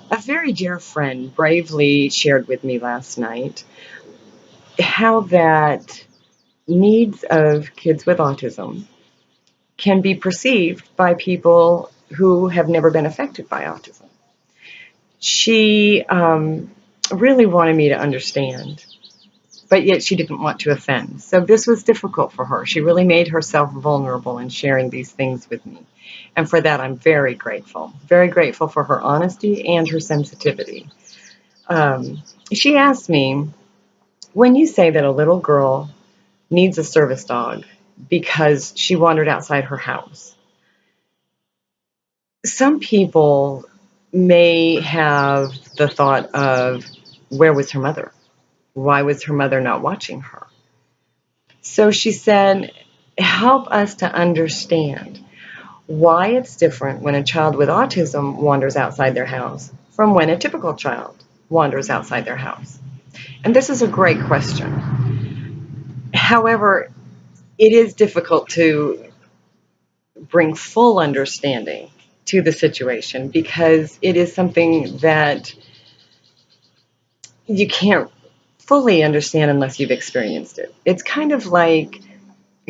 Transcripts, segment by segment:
A very dear friend bravely shared with me last night how that needs of kids with autism can be perceived by people who have never been affected by autism. She really wanted me to understand, but yet she didn't want to offend. So this was difficult for her. She really made herself vulnerable in sharing these things with me. And for that, I'm very grateful. Very grateful for her honesty and her sensitivity. She asked me, when you say that a little girl needs a service dog because she wandered outside her house, some people may have the thought of, where was her mother? Why was her mother not watching her? So she said, help us to understand why it's different when a child with autism wanders outside their house from when a typical child wanders outside their house. And this is a great question. However, it is difficult to bring full understanding to the situation because it is something that you can't fully understand unless you've experienced it. It's kind of like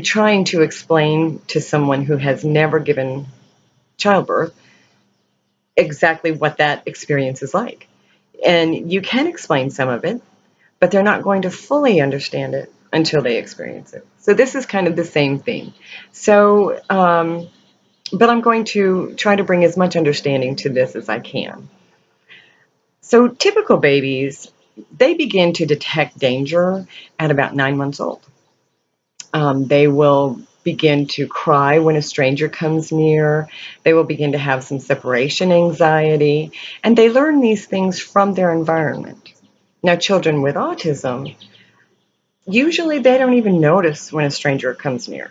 trying to explain to someone who has never given childbirth exactly what that experience is like. And you can explain some of it, but they're not going to fully understand it until they experience it. So this is kind of the same thing. So, but I'm going to try to bring as much understanding to this as I can. So typical babies, they begin to detect danger at about 9 months old. They will begin to cry when a stranger comes near. They will begin to have some separation anxiety, and they learn these things from their environment. Now, children with autism, usually they don't even notice when a stranger comes near.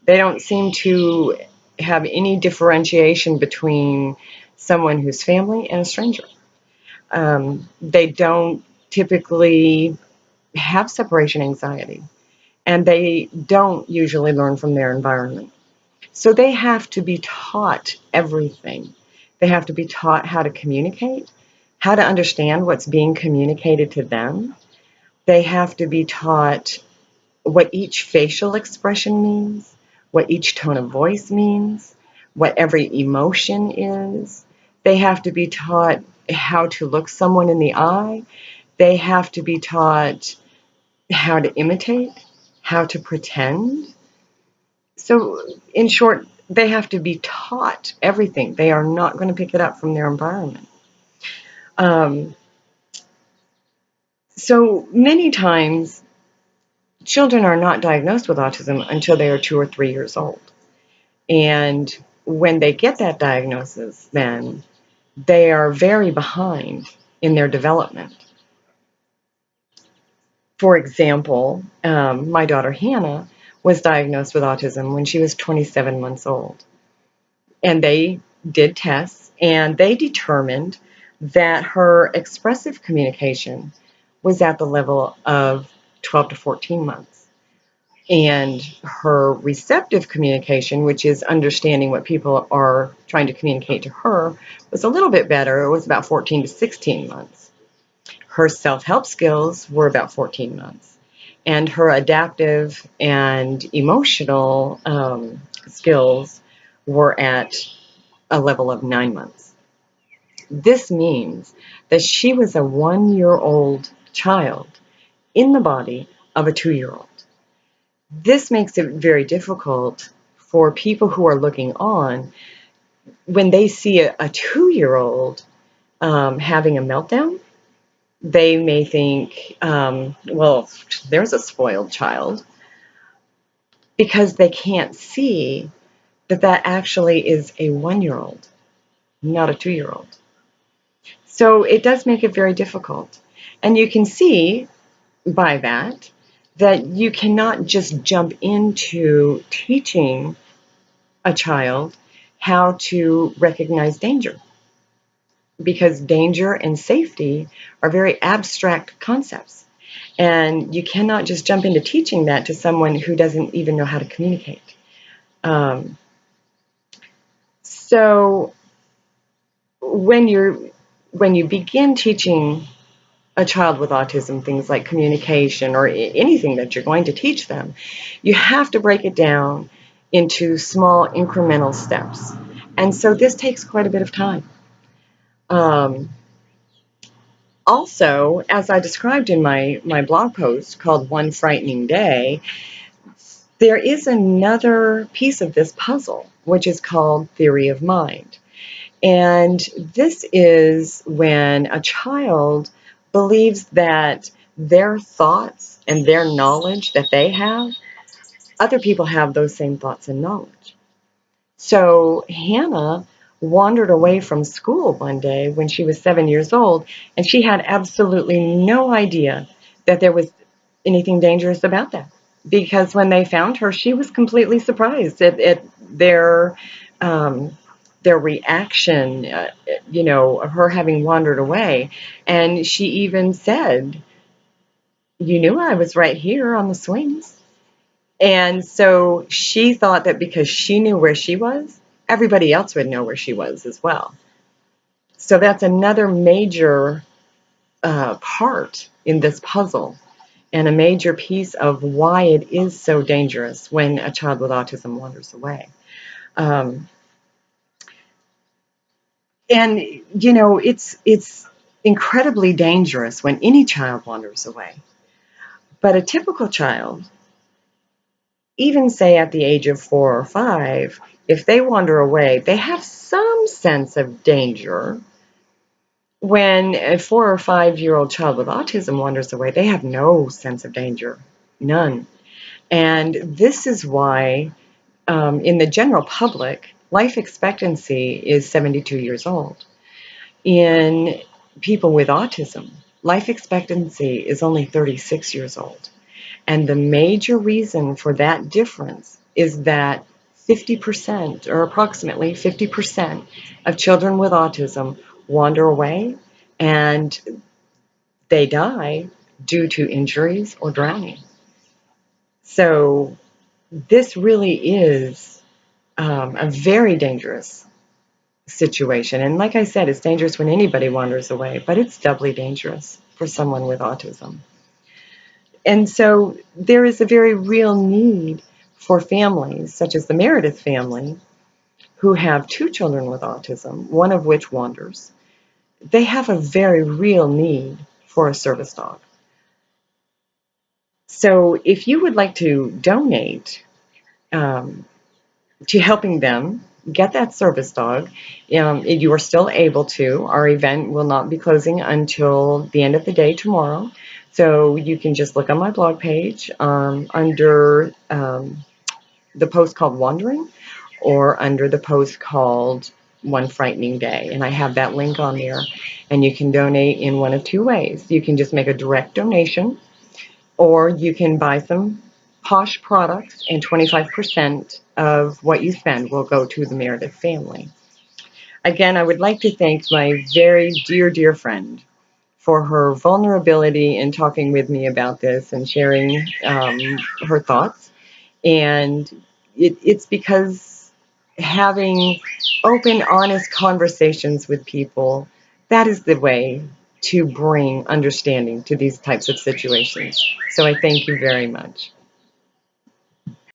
They don't seem to have any differentiation between someone who's family and a stranger. They don't typically have separation anxiety, and they don't usually learn from their environment. So they have to be taught everything. They have to be taught how to communicate, how to understand what's being communicated to them. They have to be taught what each facial expression means, what each tone of voice means, what every emotion is. They have to be taught how to look someone in the eye. They have to be taught how to imitate, how to pretend. So, in short, they have to be taught everything. They are not going to pick it up from their environment. Um, so, many times, children are not diagnosed with autism until they are 2 or 3 years old. And when they get that diagnosis, then they are very behind in their development. For example, my daughter Hannah was diagnosed with autism when she was 27 months old. And they did tests, and they determined that her expressive communication was at the level of 12 to 14 months. And her receptive communication, which is understanding what people are trying to communicate to her, was a little bit better. It was about 14 to 16 months. Her self-help skills were about 14 months. And her adaptive and emotional skills were at a level of 9 months. This means that she was a 1-year-old child in the body of a 2-year-old. This makes it very difficult for people who are looking on when they see a 2-year-old having a meltdown. They may think, well, there's a spoiled child, because they can't see that that actually is a 1-year-old, not a 2-year-old. So it does make it very difficult. And you can see by that you cannot just jump into teaching a child how to recognize danger, because danger and safety are very abstract concepts. And you cannot just jump into teaching that to someone who doesn't even know how to communicate. So when you're when you begin teaching a child with autism things like communication or anything that you're going to teach them, you have to break it down into small incremental steps. And so this takes quite a bit of time. Um, Also, as I described in my blog post called One Frightening Day, there is another piece of this puzzle, which is called theory of mind. And this is when a child believes that their thoughts and their knowledge that they have, other people have those same thoughts and knowledge. So Hannah wandered away from school one day when she was 7 years old, and she had absolutely no idea that there was anything dangerous about that. Because when they found her, she was completely surprised at um, their reaction, of her having wandered away. And she even said, "You knew I was right here on the swings." And so she thought that because she knew where she was, everybody else would know where she was as well. So that's another major part in this puzzle, and a major piece of why it is so dangerous when a child with autism wanders away. Um, and it's incredibly dangerous when any child wanders away. But a typical child, even say at the age of 4 or 5, if they wander away, they have some sense of danger. When a 4 or 5-year-old child with autism wanders away, they have no sense of danger, none. And this is why, in the general public, life expectancy is 72 years old. In people with autism, life expectancy is only 36 years old. And the major reason for that difference is that 50%, or approximately 50%, of children with autism wander away and they die due to injuries or drowning. So this really is a very dangerous situation. And like I said, it's dangerous when anybody wanders away, but it's doubly dangerous for someone with autism. And so there is a very real need for families, such as the Meredith family, who have 2 children with autism, one of which wanders. They have a very real need for a service dog. So if you would like to donate to helping them get that service dog, you are still able to. Our event will not be closing until the end of the day tomorrow. So you can just look on my blog page under the post called Wandering, or under the post called One Frightening Day. And I have that link on there. And you can donate in one of 2 ways. You can just make a direct donation, or you can buy some Posh products, and 25% of what you spend will go to the Meredith family. Again, I would like to thank my very dear, dear friend for her vulnerability in talking with me about this and sharing her thoughts. And it's because having open, honest conversations with people, that is the way to bring understanding to these types of situations. So I thank you very much.